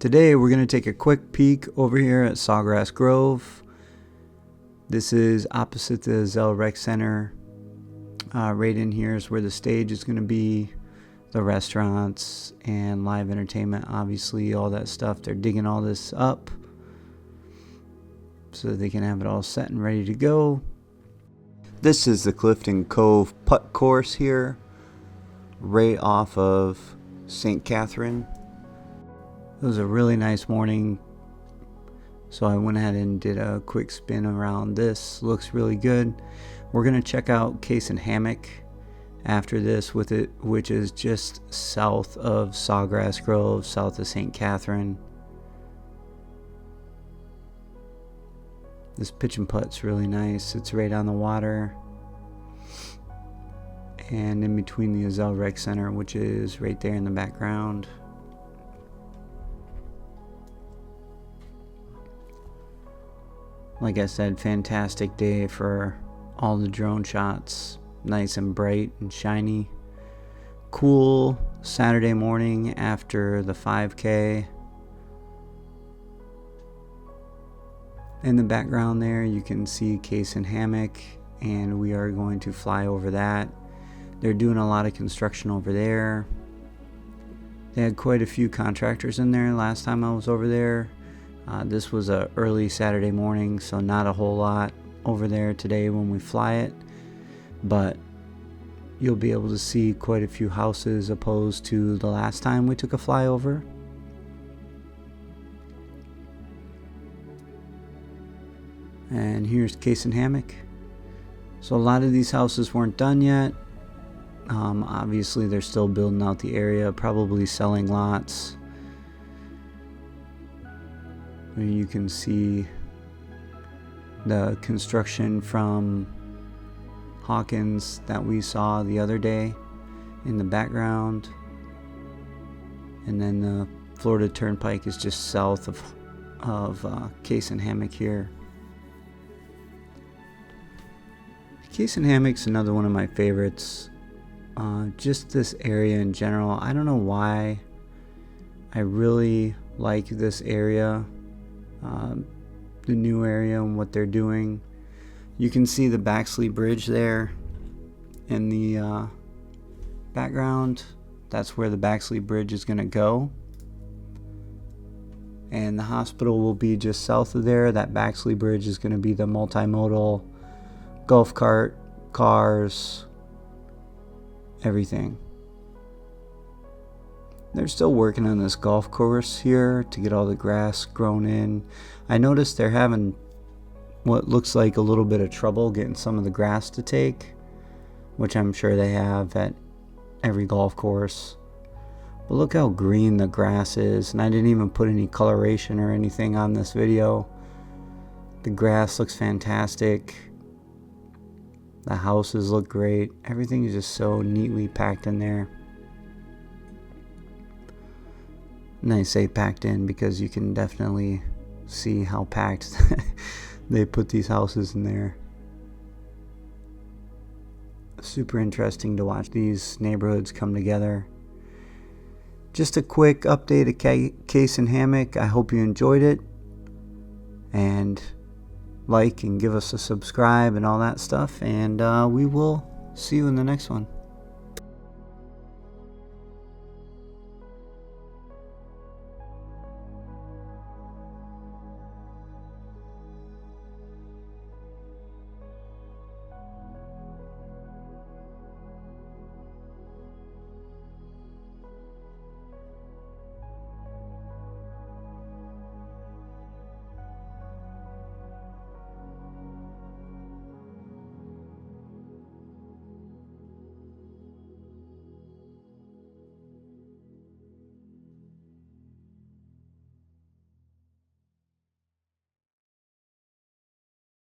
Today we're going to take a quick peek over here at Sawgrass Grove. This is opposite the Zell Rec Center. Right in here is where the stage is going to be, the restaurants and live entertainment, obviously all that stuff. They're digging all this up so that they can have it all set and ready to go. This is the Clifton Cove putt course here, right off of St. Catherine. It was a really nice morning, so I went ahead and did a quick spin around this. Looks really good. We're going to check out Cason Hammock after this, which is just south of Sawgrass Grove, south of St. Catherine. This pitch and putt's really nice. It's right on the water and in between the Zell Rec Center, which is right there in the background. Like I said, fantastic day for all the drone shots. Nice and bright and shiny. Cool Saturday morning after the 5K. In the background there you can see Cason Hammock, and we are going to fly over that. They're doing a lot of construction over there. They had quite a few contractors in there last time I was over there. This was a early Saturday morning, so not a whole lot over there today when we fly it, but you'll be able to see quite a few houses opposed to the last time we took a flyover. And here's Cason Hammock. So a lot of these houses weren't done yet. Obviously they're still building out the area, probably selling lots. You can see the construction from Hawkins that we saw the other day in the background, and then the Florida Turnpike is just south of Cason Hammock here. Cason Hammock's another one of my favorites. Just this area in general. I don't know why I really like this area. The new area and what they're doing. You can see the Baxley Bridge there in the background. That's where the Baxley Bridge is going to go, and the hospital will be just south of there. That Baxley Bridge is going to be the multimodal golf cart, cars, everything. They're still working on this golf course here to get all the grass grown in. I noticed they're having what looks like a little bit of trouble getting some of the grass to take, which I'm sure they have at every golf course. But look how green the grass is, and I didn't even put any coloration or anything on this video. The grass looks fantastic. The houses look great. Everything is just so neatly packed in there. And I say packed in because you can definitely see how packed they put these houses in there. Super interesting to watch these neighborhoods come together. Just a quick update of Cason Hammock. I hope you enjoyed it. And like and give us a subscribe and all that stuff. And we will see you in the next one.